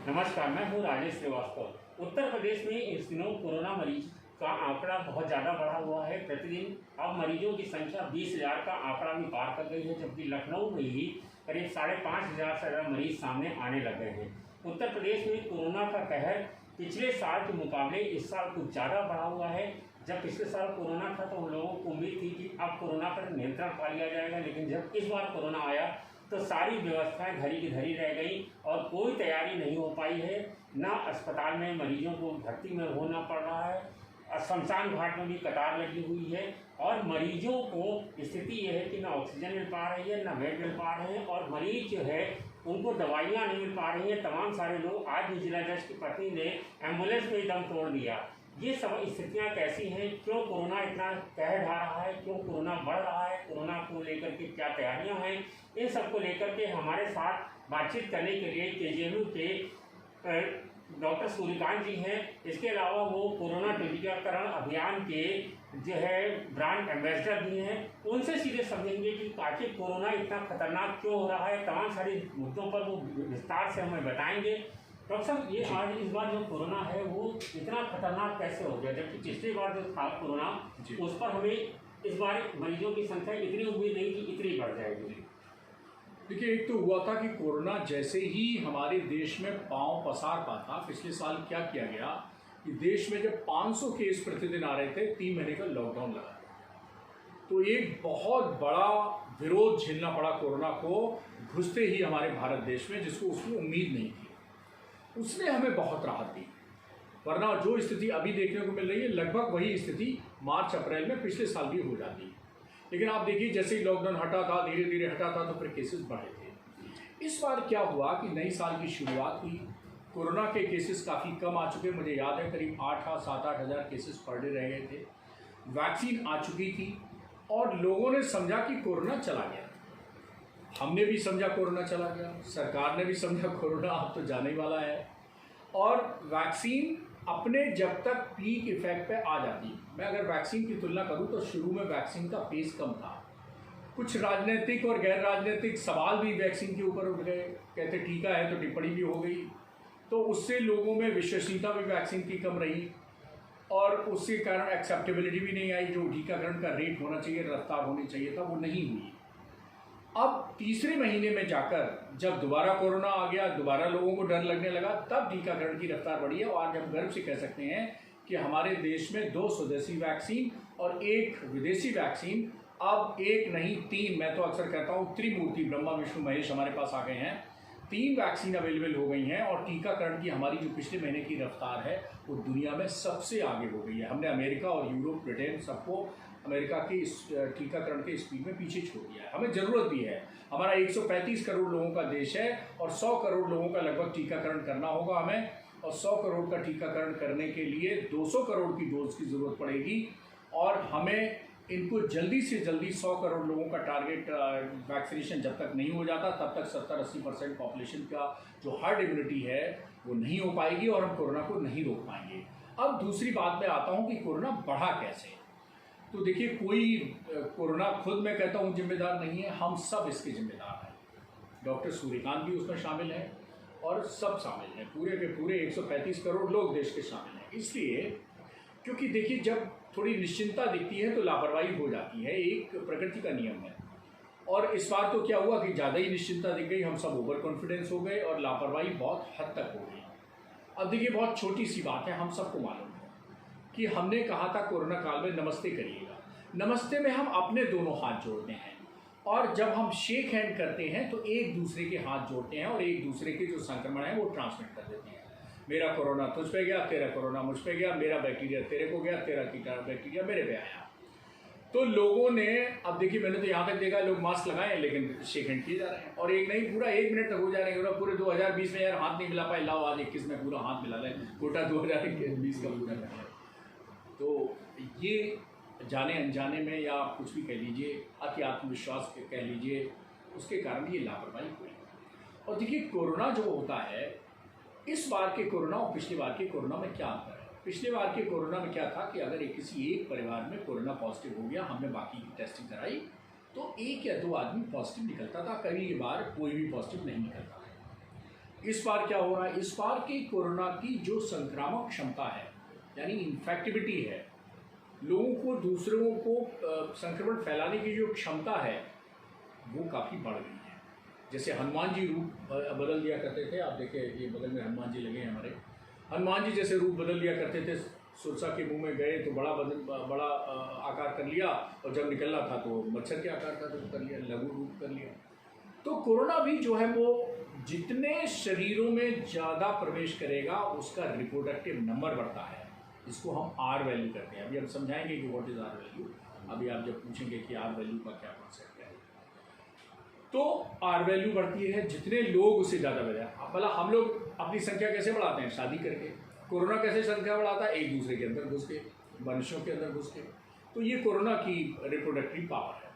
नमस्कार, मैं हूँ राजेश श्रीवास्तव। उत्तर प्रदेश में इस दिनों कोरोना मरीज का आंकड़ा बहुत ज़्यादा बढ़ा हुआ है। प्रतिदिन अब मरीजों की संख्या 20,000 का आंकड़ा भी पार कर गई है, जबकि लखनऊ में ही करीब 5,500 से ज़्यादा मरीज सामने आने लगे हैं। उत्तर प्रदेश में कोरोना का कहर पिछले साल के मुकाबले इस साल कुछ ज़्यादा बढ़ा हुआ है। जब पिछले साल कोरोना था तो हम लोगों को उम्मीद थी कि अब कोरोना पर नियंत्रण पा लिया जाएगा, लेकिन जब इस बार कोरोना आया तो सारी व्यवस्थाएं धरी की धरी रह गई और कोई तैयारी नहीं हो पाई है। ना अस्पताल में मरीजों को भर्ती में होना पड़ रहा है, शमशान घाट में भी कतार लगी हुई है और मरीजों को स्थिति यह है कि ना ऑक्सीजन मिल पा रही है, ना बेड मिल पा रहे हैं और मरीज जो है उनको दवाइयाँ नहीं मिल पा रही हैं। तमाम सारे लोग, आज भी जिला जज की पत्नी ने एम्बुलेंस में ही दम तोड़ दिया। ये सब स्थितियाँ कैसी हैं, क्यों कोरोना इतना कहर ढा रहा है, क्यों कोरोना बढ़ रहा है, कोरोना को लेकर के क्या तैयारियां हैं, इन सब को लेकर के हमारे साथ बातचीत करने के लिए केजीएमयू के डॉक्टर सूर्यकांत जी हैं। इसके अलावा वो कोरोना टीकाकरण अभियान के जो है ब्रांड एम्बेसडर भी हैं। उनसे सीधे समझेंगे कि आखिर कोरोना इतना खतरनाक क्यों हो रहा है। तमाम सारे मुद्दों पर वो विस्तार से हमें बताएंगे। डॉक्टर साहब, ये आज इस बार जो कोरोना है वो इतना खतरनाक कैसे हो गया, जबकि पिछली बार जो था कोरोना उस पर हमें इस बार मरीजों की संख्या इतनी उम्मीद नहीं कि इतनी बढ़ जाएगी। देखिए, एक तो हुआ था कि कोरोना जैसे ही हमारे देश में पांव पसार पाता, पिछले साल क्या किया गया कि देश में जब 500 केस प्रतिदिन आ रहे थे, 3 महीने का लॉकडाउन लगा, तो एक बहुत बड़ा विरोध झेलना पड़ा कोरोना को घुसते ही हमारे भारत देश में, जिसको उसको उम्मीद नहीं थी। उसने हमें बहुत राहत दी, वरना जो स्थिति अभी देखने को मिल रही है लगभग वही स्थिति मार्च अप्रैल में पिछले साल भी हो जाती है। लेकिन आप देखिए, जैसे ही लॉकडाउन हटा था, धीरे धीरे हटा था, तो फिर केसेस बढ़े थे। इस बार क्या हुआ कि नई साल की शुरुआत हुई, कोरोना के केसेस काफ़ी कम आ चुके। मुझे याद है करीब 7-8 हज़ार केसेस पर डे रह गए थे, वैक्सीन आ चुकी थी और लोगों ने समझा कि कोरोना चला गया। हमने भी समझा कोरोना चला गया, सरकार ने भी समझा कोरोना अब तो जाने ही वाला है। और वैक्सीन अपने जब तक पीक इफेक्ट पे आ जाती, मैं अगर वैक्सीन की तुलना करूं तो शुरू में वैक्सीन का पेस कम था। कुछ राजनीतिक और गैर राजनीतिक सवाल भी वैक्सीन के ऊपर उठ गए, कहते टीका है तो टिप्पणी भी हो गई, तो उससे लोगों में विश्वसनीयता भी वैक्सीन की कम रही और उसके कारण एक्सेप्टेबिलिटी भी नहीं आई। जो टीकाकरण का रेट होना चाहिए, रफ्तार होनी चाहिए था, वो नहीं हुई। अब तीसरे महीने में जाकर जब दोबारा कोरोना आ गया, दोबारा लोगों को डर लगने लगा, तब टीकाकरण की रफ्तार बढ़ी है और आज हम गर्व से कह सकते हैं कि हमारे देश में 2 स्वदेशी वैक्सीन और 1 विदेशी वैक्सीन, अब 1 नहीं 3, मैं तो अक्सर कहता हूँ त्रिमूर्ति ब्रह्मा विष्णु महेश हमारे पास आ गए हैं। 3 वैक्सीन अवेलेबल हो गई हैं और टीकाकरण की हमारी जो पिछले महीने की रफ्तार है वो दुनिया में सबसे आगे हो गई है। हमने अमेरिका और यूरोप, ब्रिटेन सबको अमेरिका की इस टीकाकरण के स्पीड में पीछे छोड़ दिया है। हमें ज़रूरत भी है, हमारा 135 करोड़ लोगों का देश है और 100 करोड़ लोगों का लगभग टीकाकरण करना होगा हमें, और 100 करोड़ का टीकाकरण करने के लिए 200 करोड़ की डोज की ज़रूरत पड़ेगी और हमें इनको जल्दी से जल्दी 100 करोड़ लोगों का टारगेट वैक्सीनेशन जब तक नहीं हो जाता तब तक 70-80% पॉपुलेशन का जो हर्ड इम्यूनिटी है वो नहीं हो पाएगी और हम कोरोना को नहीं रोक पाएंगे। अब दूसरी बात में आता हूँ कि कोरोना बढ़ा कैसे। तो देखिए, कोई कोरोना खुद मैं कहता हूँ जिम्मेदार नहीं है, हम सब इसके जिम्मेदार हैं। डॉक्टर सूर्यकांत भी उसमें शामिल है और सब शामिल हैं, पूरे के पूरे 135 करोड़ लोग देश के शामिल हैं। इसलिए क्योंकि देखिए, जब थोड़ी निश्चिंतता दिखती है तो लापरवाही हो जाती है, एक प्रकृति का नियम है। और इस बार तो क्या हुआ कि ज़्यादा ही निश्चिंतता दिख गई, हम सब ओवर कॉन्फिडेंस हो गए और लापरवाही बहुत हद तक हो गई। अब देखिए, बहुत छोटी सी बात है, हम सबको मालूम है कि हमने कहा था कोरोना काल में नमस्ते करिएगा। नमस्ते में हम अपने दोनों हाथ जोड़ते हैं और जब हम शेक हैंड करते हैं तो एक दूसरे के हाथ जोड़ते हैं और एक दूसरे के जो संक्रमण है वो ट्रांसमिट कर देते हैं। मेरा कोरोना तुझ पे गया, तेरा कोरोना मुझ पे गया, मेरा बैक्टीरिया तेरे को गया, तेरा बैक्टीरिया मेरे पे आया। तो लोगों ने, अब देखिए, मैंने तो यहाँ तक देखा लोग मास्क लगाए लेकिन शेक हैंड किए जा रहे हैं और एक नहीं पूरा 1 मिनट तक हो जा रहे हैं। पूरे 2020 में यार हाथ नहीं मिला पाए, लाओ आज 21 में पूरा हाथ मिला लें, कोटा 2020 का पूरा कर रहे हैं। तो ये जाने अनजाने में या आप कुछ भी कह लीजिए, अति आत्मविश्वास कह लीजिए, उसके कारण ये लापरवाही हुई। और देखिए, कोरोना जो होता है, इस बार के कोरोना और पिछली बार के कोरोना में क्या अंतर है। पिछले बार के कोरोना में क्या था कि अगर किसी एक परिवार में कोरोना पॉजिटिव हो गया, हमने बाकी की टेस्टिंग कराई तो 1 या 2 आदमी पॉजिटिव निकलता था, कई बार कोई भी पॉजिटिव नहीं निकलता है। इस बार क्या हो रहा है, इस बार की कोरोना की जो संक्रामक क्षमता है यानी इन्फेक्टिविटी है, लोगों को दूसरों को संक्रमण फैलाने की जो क्षमता है वो काफ़ी बढ़ गई है। जैसे हनुमान जी रूप बदल दिया करते थे, आप देखिए ये बगल में हनुमान जी लगे हैं हमारे, हनुमान जी जैसे रूप बदल दिया करते थे, सुरसा के मुंह में गए तो बड़ा आकार कर लिया, और जब निकलना था तो मच्छर के आकार का रूप कर लिया, लघु रूप कर लिया। तो कोरोना भी जो है वो जितने शरीरों में ज़्यादा प्रवेश करेगा उसका रिप्रोडक्टिव नंबर बढ़ता है। इसको हम आर वैल्यू कहते हैं। अभी हम समझाएंगे कि व्हाट इज़ आर वैल्यू। अभी आप जब पूछेंगे कि आर वैल्यू का क्या कॉन्सेप्ट है, तो आर वैल्यू बढ़ती है जितने लोग उससे ज़्यादा बढ़ा। मतलब हम लोग अपनी संख्या कैसे बढ़ाते हैं? शादी करके। कोरोना कैसे संख्या बढ़ाता है? एक दूसरे के अंदर घुस के, मनुष्यों के अंदर घुस के। तो ये कोरोना की रिप्रोडक्टिव पावर है,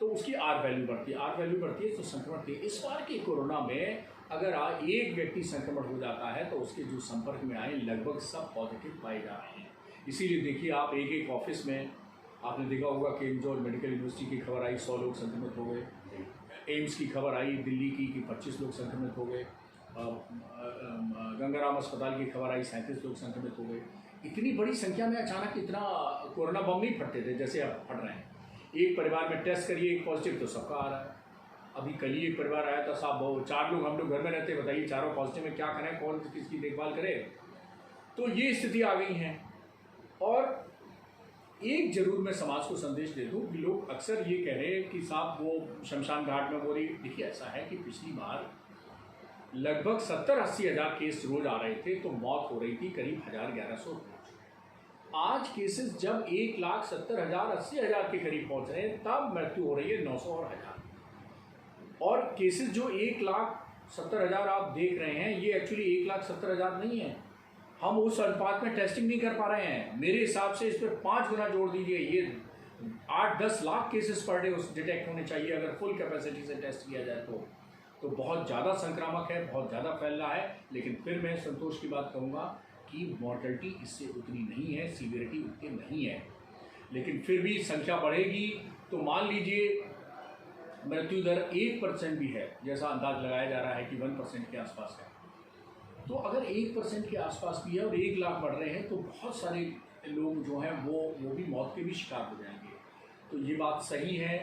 तो उसकी आर वैल्यू बढ़ती है। आर वैल्यू बढ़ती है तो संक्रमण की। इस बार की कोरोना में अगर एक व्यक्ति संक्रमण हो जाता है तो उसके जो संपर्क में आए लगभग सब पॉजिटिव पाए जा रहे हैं। इसीलिए देखिए आप एक ऑफिस में आपने देखा होगा कि इंदौर मेडिकल यूनिवर्सिटी की खबर आई 100 लोग संक्रमित हो गए, एम्स की खबर आई दिल्ली की कि 25 लोग संक्रमित हो गए, गंगाराम अस्पताल की खबर आई 37 लोग संक्रमित हो गए। इतनी बड़ी संख्या में अचानक इतना कोरोना बम नहीं फटते थे जैसे अब फट रहे हैं। एक परिवार में टेस्ट करिए एक पॉजिटिव तो सबका आ रहा है। अभी कल ही एक परिवार आया था साहब, वो 4 लोग हम लोग घर में रहते, बताइए चारों पॉजिटिव में क्या करें, कौन किसकी देखभाल करे। तो ये स्थिति आ गई है। और एक जरूर मैं समाज को संदेश दे दूं कि लोग अक्सर ये कह रहे हैं कि साहब वो शमशान घाट में बोली। देखिए ऐसा है कि पिछली बार लगभग 70-80 हज़ार केस रोज आ रहे थे तो मौत हो रही थी करीब 1000-1100 रोज। आज केसेस जब 1,70,000 80,000 के करीब पहुंच रहे हैं तब मृत्यु हो रही है 900 और 1000। और केसेस जो 1,70,000 आप देख रहे हैं ये एक्चुअली 1,70,000 नहीं है। हम उस अनुपात में टेस्टिंग नहीं कर पा रहे हैं। मेरे हिसाब से इस पर 5 गुना जोड़ दीजिए, ये 8-10 लाख केसेस पर डे उस डिटेक्ट होने चाहिए अगर फुल कैपेसिटी से टेस्ट किया जाए तो बहुत ज़्यादा संक्रामक है, बहुत ज़्यादा फैल रहा है। लेकिन फिर मैं संतोष की बात कहूँगा कि मॉर्टलिटी इससे उतनी नहीं है, सीवियरिटी उतनी नहीं है। लेकिन फिर भी संख्या बढ़ेगी तो मान लीजिए मृत्यु दर 1% भी है जैसा अंदाज लगाया जा रहा है कि 1% के आसपास है, तो अगर 1% के आसपास भी है और 1 लाख बढ़ रहे हैं तो बहुत सारे लोग जो हैं वो भी मौत के भी शिकार हो जाएंगे। तो ये बात सही है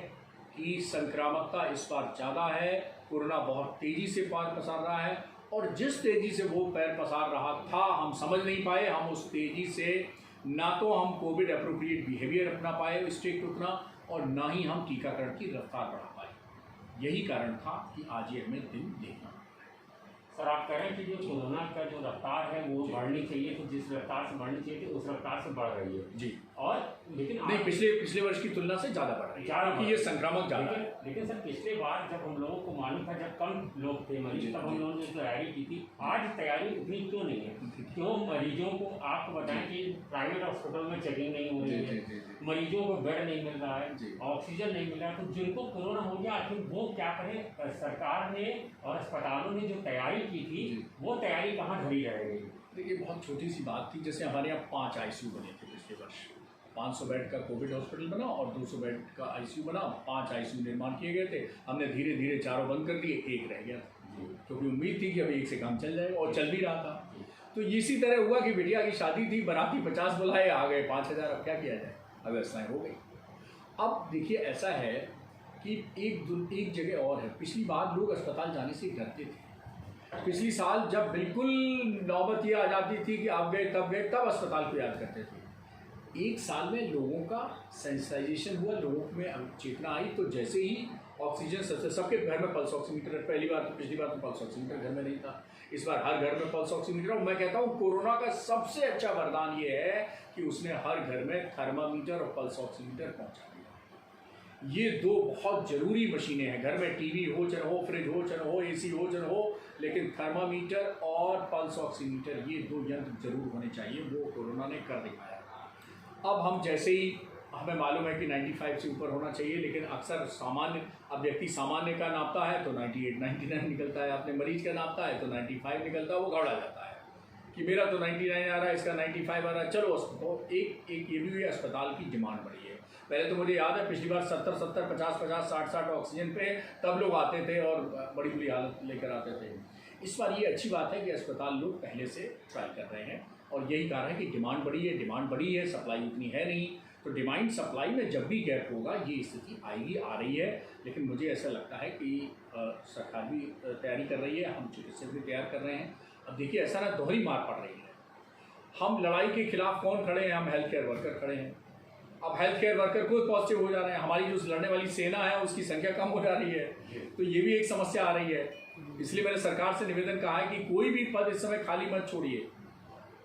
कि संक्रामकता इस बार ज़्यादा है, कोरोना बहुत तेज़ी से पैर पसार रहा है, और जिस तेज़ी से वो पैर पसार रहा था हम समझ नहीं पाए। हम उस तेज़ी से ना तो हम कोविड अप्रोप्रिएट बिहेवियर अपना पाए स्ट्रिक्ट उतना, और ना ही हम टीकाकरण की रफ्तार बढ़ा पाए। यही कारण था कि आज ये हमें दिन देखना। सर आप कह रहे हैं कि जो कोरोना का जो रफ्तार है वो बढ़नी चाहिए, तो जिस रफ्तार से बढ़नी चाहिए थी उस रफ्तार से बढ़ रही है जी। और लेकिन नहीं, पिछले वर्ष की तुलना से ज़्यादा बढ़ रही है क्योंकि ये संक्रामक ज़्यादा है। लेकिन सर पिछले बार जब हम लोगों को मालूम था, जब कम लोग थे मरीज, तब हम लोगों ने तैयारी की थी। आज तैयारी उतनी क्यों नहीं है? क्यों मरीजों को आपको बताएं कि प्राइवेट हॉस्पिटल में चेकिंग नहीं हो रही है, मरीजों को बेड नहीं मिल रहा है, ऑक्सीजन नहीं मिल रहा है, तो जिनको कोरोना हो गया आखिर वो क्या करें? सरकार ने और अस्पतालों ने जो तैयारी की थी वो तैयारी कहाँ धरी रह गई? देखिए बहुत छोटी सी बात थी। जैसे हमारे यहाँ 5 ICU बने थे पिछले वर्ष, 500 बेड का कोविड हॉस्पिटल बना और 200 बेड का ICU बना, 5 ICU निर्माण किए गए थे। हमने धीरे धीरे चारों बंद कर दिए, एक रह गया था क्योंकि उम्मीद थी कि अब एक से काम चल जाएगा, और चल भी रहा था। तो इसी तरह हुआ कि बिटिया की शादी थी, बराती 50 बुलाए, आ गए 5000। अब क्या किया जाए, अव्यवस्थाएँ हो गई। अब देखिए ऐसा है कि एक जगह और है, पिछली बार लोग अस्पताल जाने से डरते थे। पिछली साल जब बिल्कुल नौबत ये आ जाती थी कि आप गए तब अस्पताल को याद करते थे। एक साल में लोगों का सेंसिटाइजेशन हुआ, लोगों में चेतना आई, तो जैसे ही ऑक्सीजन सबके घर में पल्स ऑक्सीमीटर, पिछली बार तो पल्स ऑक्सीमीटर घर में नहीं था, इस बार हर घर में पल्स ऑक्सीमीटर। और मैं कहता हूँ कोरोना का सबसे अच्छा वरदान ये है कि उसने हर घर में थर्मामीटर और पल्स ऑक्सीमीटर पहुँचा दिया। ये 2 बहुत ज़रूरी मशीनें हैं। घर में टीवी हो चाहे हो, फ्रिज हो चाहे हो, AC हो चाहे हो, लेकिन थर्मामीटर और पल्स ऑक्सीमीटर ये 2 यंत्र जरूर होने चाहिए। वो कोरोना ने कर दिखाया। अब हम जैसे ही हमें मालूम है कि 95 से ऊपर होना चाहिए, लेकिन अक्सर अब व्यक्ति सामान्य का नापता है तो 98-99 निकलता है, अपने मरीज का नापता है तो 95 निकलता है। वो घबरा जाता है कि मेरा तो 99 आ रहा है, इसका 95 आ रहा है। चलो तो एक ये भी अस्पताल की डिमांड बढ़ी है। पहले तो मुझे याद है पिछली बार 70-70, 50-50, 60-60 ऑक्सीजन पे तब लोग आते थे और बड़ी बुरी हालत लेकर आते थे। इस बार ये अच्छी बात है कि अस्पताल लोग पहले से ट्राई कर रहे हैं और यही कारण है कि डिमांड बढ़ी है, सप्लाई उतनी है नहीं। तो डिमांड सप्लाई में जब भी गैप होगा ये स्थिति आएगी, आ रही है। लेकिन मुझे ऐसा लगता है कि सरकार भी तैयारी कर रही है, हम चिकित्सक भी तैयार कर रहे हैं। अब देखिए ऐसा ना दोहरी मार पड़ रही है। हम लड़ाई के खिलाफ कौन खड़े हैं? हम हेल्थ केयर वर्कर खड़े हैं। अब हेल्थ केयर वर्कर खुद पॉजिटिव हो जा रहे हैं, हमारी जो लड़ने वाली सेना है उसकी संख्या कम हो जा रही है, तो ये भी एक समस्या आ रही है। इसलिए मैंने सरकार से निवेदन कहा है कि कोई भी पद इस समय खाली मत छोड़िए,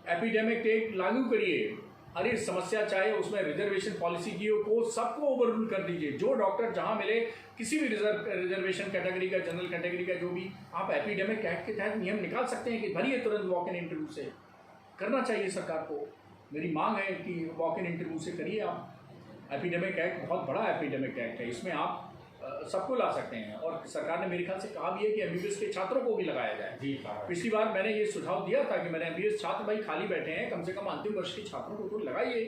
एपिडेमिक टेक लागू करिए। अरे समस्या चाहे उसमें रिजर्वेशन पॉलिसी की हो, सबको ओवररूल कर दीजिए। जो डॉक्टर जहां मिले, किसी भी रिजर्वेशन कैटेगरी का, जनरल कैटेगरी का, जो भी, आप एपिडेमिक एक्ट के तहत नियम निकाल सकते हैं कि भरिए तुरंत वॉक इन इंटरव्यू से। करना चाहिए सरकार को, मेरी मांग है कि वॉक इन इंटरव्यू से करिए आप। एपिडेमिक एक्ट बहुत बड़ा एपिडेमिक एक्ट है, इसमें आप सबको ला सकते हैं। और सरकार ने मेरे ख्याल से कहा भी है कि एमबीबीएस के छात्रों को भी लगाया जाए। पिछली बार मैंने ये सुझाव दिया था कि मैंने एमबीबीएस छात्र भाई खाली बैठे हैं, कम से कम अंतिम वर्ष के छात्रों को तो लगाइए।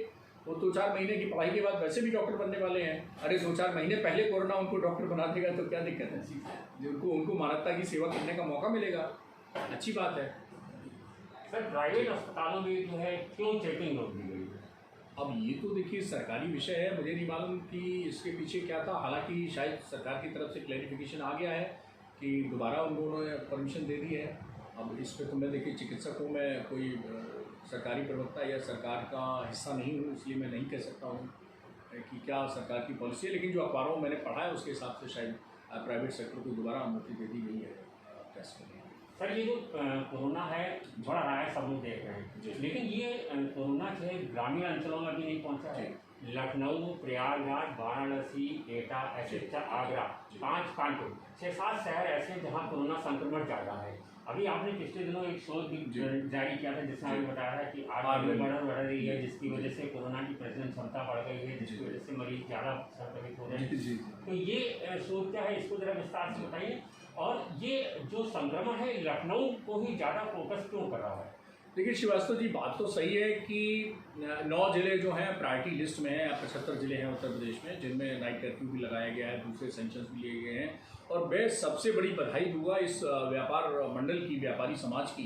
वो 2-4 महीने की पढ़ाई के बाद वैसे भी डॉक्टर बनने वाले हैं। अरे 2-4 महीने पहले कोरोना उनको डॉक्टर बना देगा तो क्या दिक्कत है? उनको मानवता की सेवा करने का मौका मिलेगा, अच्छी बात है। सर प्राइवेट अस्पतालों में जो है क्यों चेकिंग रोक दी गई? अब ये तो देखिए सरकारी विषय है, मुझे नहीं मालूम कि इसके पीछे क्या था। हालांकि शायद सरकार की तरफ से क्लैरिफिकेशन आ गया है कि दोबारा उन्होंने परमिशन दे दी है। अब इस पर तो मैं देखिए चिकित्सक हूँ, मैं कोई सरकारी प्रवक्ता या सरकार का हिस्सा नहीं हूँ, इसलिए मैं नहीं कह सकता हूँ कि क्या सरकार की पॉलिसी है। लेकिन जो अखबारों में मैंने पढ़ा है उसके हिसाब से शायद प्राइवेट सेक्टर को दोबारा अनुमति दे दी गई है टेस्ट करने की। सर ये जो कोरोना है बढ़ रहा है, सब लोग देख रहे हैं, लेकिन ये कोरोना जो है ग्रामीण अंचलों में भी नहीं पहुंचा है। लखनऊ, प्रयागराज, वाराणसी, एटा, ऐसे आगरा, 5 कानपुर, 6-7 शहर ऐसे हैं जहाँ कोरोना संक्रमण ज़्यादा है। अभी आपने पिछले दिनों एक शोध भी जारी किया था जिसमें आपने बताया है कि आग बढ़ रही है, जिसकी वजह से कोरोना की प्रजनन क्षमता बढ़ गई है, जिसकी वजह से मरीज ज़्यादा संक्रमित हो रहे हैं। तो ये शोध क्या है, इसको जरा विस्तार से बताइए। और ये जो संक्रमण है लखनऊ को ही ज़्यादा फोकस क्यों कर रहा है? देखिए श्रीवास्तव जी, बात तो सही है कि 9 जिले जो हैं प्रायोरिटी लिस्ट में हैं। 75 जिले हैं उत्तर प्रदेश में जिनमें नाइट कर्फ्यू भी लगाया गया है, दूसरे सेंशंस भी लिए गए हैं। और मैं सबसे बड़ी बधाई दूंगा इस व्यापार मंडल की, व्यापारी समाज की,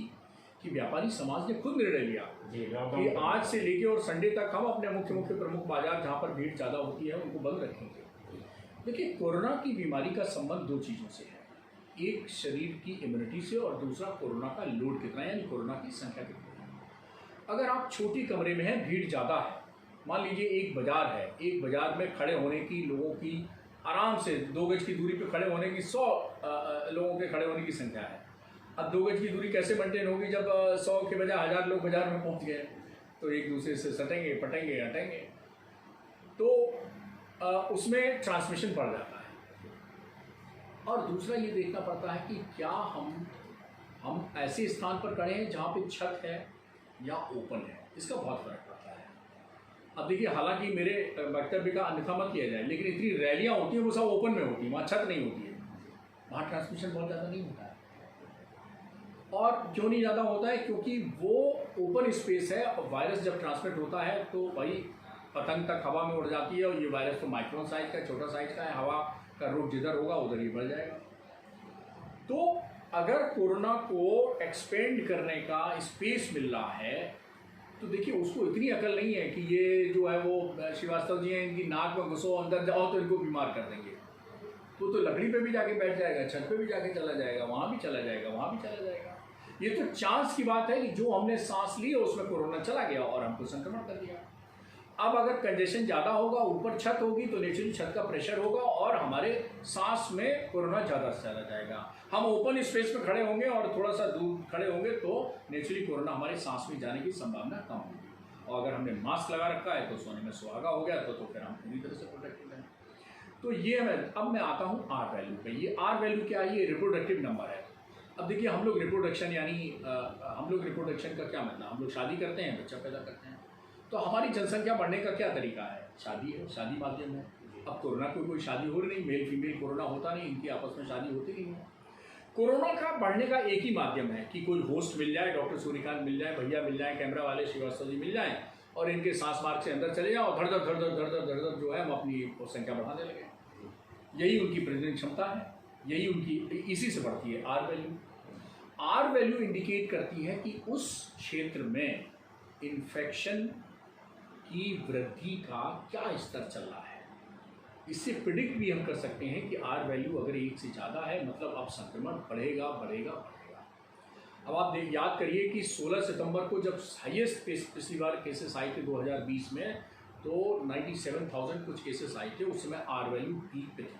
कि व्यापारी समाज ने खुद निर्णय लिया कि आज से लेके और संडे तक हम अपने मुख्य प्रमुख बाजार जहाँ पर भीड़ ज़्यादा होती है उनको बंद रखेंगे। देखिए कोरोना की बीमारी का संबंध 2 चीज़ों से है, एक शरीर की इम्यूनिटी से और दूसरा कोरोना का लोड कितना है, यानी कोरोना की संख्या कितनी है। अगर आप छोटी कमरे में हैं, भीड़ ज़्यादा है, मान लीजिए एक बाजार है, एक बाजार में खड़े होने की लोगों की आराम से 2 गज की दूरी पे खड़े होने की 100 लोगों के खड़े होने की संख्या है। अब 2 गज की दूरी कैसे मेंटेन होगी जब 100 के बजाय 1000 लोग बाजार में पहुंच गए? तो एक दूसरे से सटेंगे, पटेंगे, हटेंगे, तो उसमें ट्रांसमिशन बढ़ जाता है। और दूसरा ये देखना पड़ता है कि क्या हम ऐसे स्थान पर खड़े हैं जहाँ पे छत है या ओपन है, इसका बहुत फर्क पड़ता है। अब देखिए हालांकि मेरे वक्तव्य का अन्यथा मत किया जाए, लेकिन इतनी रैलियाँ होती हैं वो सब ओपन में होती हैं, वहाँ छत नहीं होती है, वहाँ ट्रांसमिशन बहुत ज़्यादा नहीं होता है। और क्यों नहीं ज़्यादा होता है? क्योंकि वो ओपन स्पेस है और वायरस जब ट्रांसमिट होता है तो भाई पतंग तक हवा में उड़ जाती है, और ये वायरस तो माइक्रोन साइज का, छोटा साइज का है, हवा का रुख जिधर होगा उधर ही बढ़ जाएगा। तो अगर कोरोना को एक्सपेंड करने का स्पेस मिल रहा है तो देखिए उसको इतनी अकल नहीं है कि ये जो है वो श्रीवास्तव जी हैं, इनकी नाक में घुसो, अंदर जाओ तो इनको बीमार कर देंगे। तो लकड़ी पे भी जाके बैठ जाएगा, छत पे भी जाके चला जाएगा, वहाँ भी चला जाएगा, वहाँ भी चला जाएगा। ये तो चांस की बात है कि जो हमने सांस ली उसमें कोरोना चला गया और हमको संक्रमण कर दिया। अब अगर कंजेशन ज़्यादा होगा, ऊपर छत होगी तो नेचुरली छत का प्रेशर होगा और हमारे सांस में कोरोना ज़्यादा से चला जाएगा। हम ओपन स्पेस में खड़े होंगे और थोड़ा सा दूर खड़े होंगे तो नेचुरली कोरोना हमारे सांस में जाने की संभावना कम होगी। और अगर हमने मास्क लगा रखा है तो सोने में सुहागा हो गया तो फिर हम पूरी तरह से प्रोटेक्टेड हैं। तो ये अब मैं आता हूँ आर वैल्यू पे। ये आर वैल्यू क्या है? ये रिप्रोडक्टिव नंबर है। अब देखिए हम लोग रिप्रोडक्शन का क्या मतलब, हम लोग शादी करते हैं, बच्चा पैदा करते हैं, तो हमारी जनसंख्या बढ़ने का क्या तरीका है? शादी है, शादी माध्यम है। अब कोरोना कोई शादी हो रही नहीं, मेल फीमेल कोरोना होता नहीं, इनकी आपस में शादी होती नहीं है। कोरोना का बढ़ने का एक ही माध्यम है कि कोई होस्ट मिल जाए, डॉक्टर सूर्यकांत मिल जाए, भैया मिल जाए, कैमरा वाले श्रीवास्तव जी मिल जाएं और इनके सांस मार्ग से अंदर चले जाओ, धड़ धड़ जो है हम अपनी संख्या बढ़ाने लगे। यही उनकी प्रजनन क्षमता है, यही उनकी, इसी से बढ़ती है R value. R value indicate करती है कि उस क्षेत्र में इन्फेक्शन की वृद्धि का क्या स्तर चल रहा है। इससे प्रिडिक्ट भी हम कर सकते हैं कि आर वैल्यू अगर 1 से ज़्यादा है मतलब अब संक्रमण बढ़ेगा बढ़ेगा बढ़ेगा। अब आप याद करिए कि 16 सितंबर को जब हाईएस्ट पिछली बार केसेस आए थे 2020 में, तो 97,000 कुछ केसेस आए थे, उस समय आर वैल्यू पीक पे थी।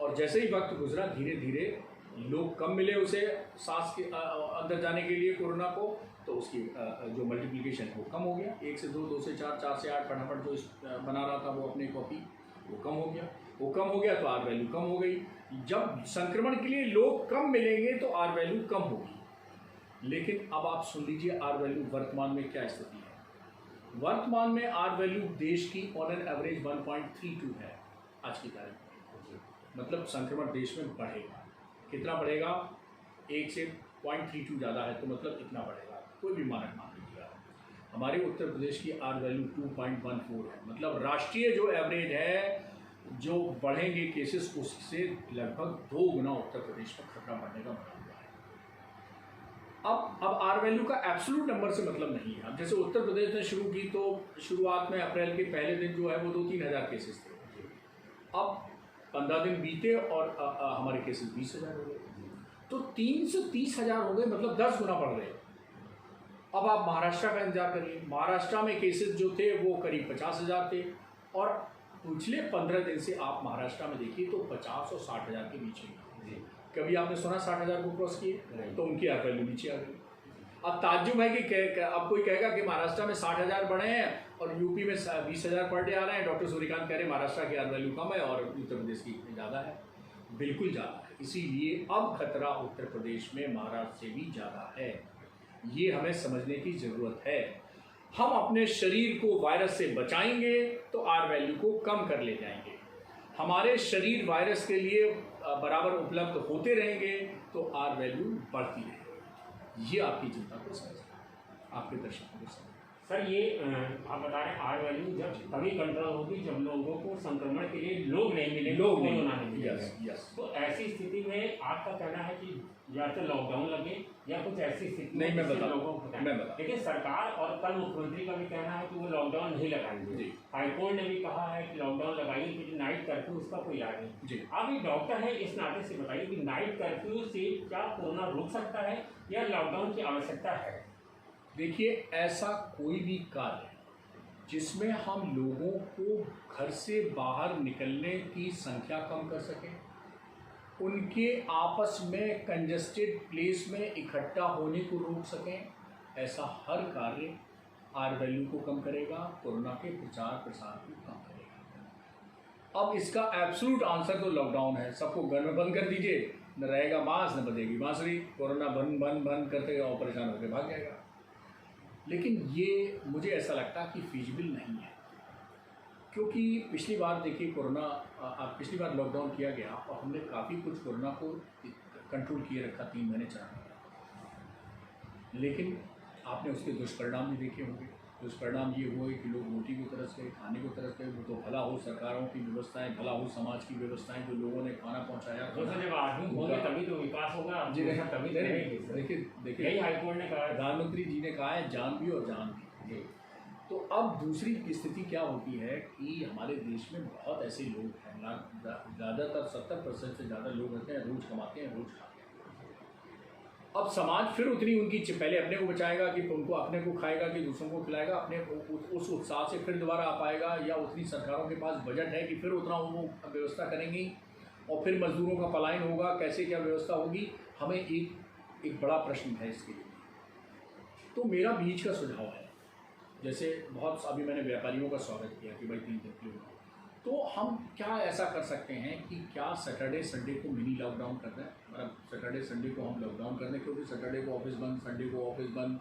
और जैसे ही वक्त गुजरा धीरे धीरे लोग कम मिले उसे सांस के अंदर जाने के लिए कोरोना को, तो उसकी जो मल्टीप्लिकेशन है वो कम हो गया, 1 से 2, 2 से 4, 4 से 8 फटाफट जो बना रहा था वो अपने कॉपी, वो कम हो गया। वो कम हो गया तो आर वैल्यू कम हो गई। जब संक्रमण के लिए लोग कम मिलेंगे तो आर वैल्यू कम होगी। लेकिन अब आप सुन लीजिए आर वैल्यू वर्तमान में क्या स्थिति है। वर्तमान में आर वैल्यू देश की ऑन एन एवरेज 1.32 है आज की तारीख में। मतलब संक्रमण देश में बढ़ेगा। कितना बढ़ेगा? 1 से 0.32 ज़्यादा है तो मतलब इतना बढ़ेगा, कोई भी मानक मान लीजिएगा। हमारे उत्तर प्रदेश की आर वैल्यू 2.14 है, मतलब राष्ट्रीय जो एवरेज है, जो बढ़ेंगे केसेस उससे लगभग 2 गुना उत्तर प्रदेश में खतरा बढ़ने का बना हुआ है। अब आर वैल्यू का एब्सोल्यूट नंबर से मतलब नहीं है। अब जैसे उत्तर प्रदेश ने शुरू की तो शुरुआत में अप्रैल के पहले दिन जो है वो 2-3 हज़ार केसेस थे। अब 15 दिन बीते और हमारे केसेस 20,000 हो गए, तो 3 से 30,000 हो गए, मतलब 10 गुना बढ़ रहे। अब आप महाराष्ट्र का इंतजार करिए। महाराष्ट्र में केसेस जो थे वो करीब 50,000 थे, और पिछले 15 दिन से आप महाराष्ट्र में देखिए तो 50 और 60,000 के बीच में। कभी आपने सुना 60,000 को क्रॉस किए? तो उनकी आर वैल्यू नीचे आ गई। अब ताज्जुब है कि अब कोई कहेगा कि महाराष्ट्र में 60,000 बढ़े हैं और यूपी में 20,000 पर डे आ रहे हैं। डॉक्टर सूर्यकांत कह रहे हैं महाराष्ट्र की आर वैल्यू कम है और उत्तर प्रदेश की ज़्यादा है। बिल्कुल ज़्यादा है। इसीलिए अब खतरा उत्तर प्रदेश में महाराष्ट्र से भी ज़्यादा है। ये हमें समझने की ज़रूरत है। हम अपने शरीर को वायरस से बचाएंगे तो आर वैल्यू को कम कर ले जाएंगे। हमारे शरीर वायरस के लिए बराबर उपलब्ध होते रहेंगे तो आर वैल्यू बढ़ती रहेगी। ये आपकी चिंता को समझना, आपके दर्शकों को समझना। सर ये आप बता रहे हैं आर वैल्यू जब तभी कंट्रोल होगी जब लोगों को संक्रमण के लिए लोग नहीं मिलेंगे, लोग नहीं मिलेंगे। यस। तो ऐसी स्थिति में आपका कहना है कि या तो लॉकडाउन लगे या कुछ ऐसी स्थिति नहीं, मैं बता लोगों को लेकिन सरकार और कल मुख्यमंत्री का भी कहना है कि वो लॉकडाउन नहीं लगाएंगे। हाईकोर्ट ने भी कहा है कि लॉकडाउन लगाइए, क्योंकि नाइट कर्फ्यू उसका कोई याद नहीं। आप एक डॉक्टर है, इस नाते से बताइए कि नाइट कर्फ्यू से क्या कोरोना रुक सकता है या लॉकडाउन की आवश्यकता है? देखिए, ऐसा कोई भी कार्य जिसमें हम लोगों को घर से बाहर निकलने की संख्या कम कर सकें, उनके आपस में कंजेस्टेड प्लेस में इकट्ठा होने को रोक सकें, ऐसा हर कार्य आर वैल्यू को कम करेगा, कोरोना के प्रचार प्रसार को कम करेगा। अब इसका एब्सोल्यूट आंसर तो लॉकडाउन है। सबको घर में बंद कर दीजिए, न रहेगा मास्क न बजेगी बांसुरी, कोरोना बंद करते और परेशान होकर भाग जाएगा। लेकिन ये मुझे ऐसा लगता है कि फिजिबल नहीं है, क्योंकि पिछली बार देखिए पिछली बार लॉकडाउन किया गया और हमने काफ़ी कुछ कोरोना को कंट्रोल किए रखा 3 महीने 4 महीने। लेकिन आपने उसके दुष्परिणाम भी देखे होंगे। दुष्परिणाम ये हुए कि लोग रोटी को तरस गए, खाने को तरस गए। वो तो भला हो सरकारों की व्यवस्थाएं, भला हो समाज की व्यवस्थाएं, जो लोगों ने खाना पहुँचाया। जब आदमी होंगे तभी तो विकास होगा। जी तभी देखिए यही हाईकोर्ट ने कहा, प्रधानमंत्री जी ने कहा है जान भी और जान भी। तो अब दूसरी स्थिति क्या होती है कि हमारे देश में बहुत ऐसे लोग हैं, ज़्यादातर 70% से ज़्यादा लोग रहते हैं, रोज़ कमाते हैं, रोज़ खाते हैं। अब समाज फिर उतनी उनकी पहले अपने को बचाएगा कि उनको अपने को खाएगा कि दूसरों को खिलाएगा, अपने उस उत्साह से फिर दोबारा आ पाएगा, या उतनी सरकारों के पास बजट है कि फिर उतना वो व्यवस्था करेंगी, और फिर मजदूरों का पलायन होगा, कैसे क्या व्यवस्था होगी। हमें एक बड़ा प्रश्न है इसके लिए। तो मेरा बीच का सुझाव है, जैसे बहुत अभी मैंने व्यापारियों का स्वागत किया कि भाई 3 दिन के लिए, तो हम क्या ऐसा कर सकते हैं कि क्या सैटरडे संडे को मिनी लॉकडाउन कर दें। मतलब सैटरडे संडे को हम लॉकडाउन कर दें, क्योंकि सैटरडे को ऑफिस बंद, संडे को ऑफिस बंद।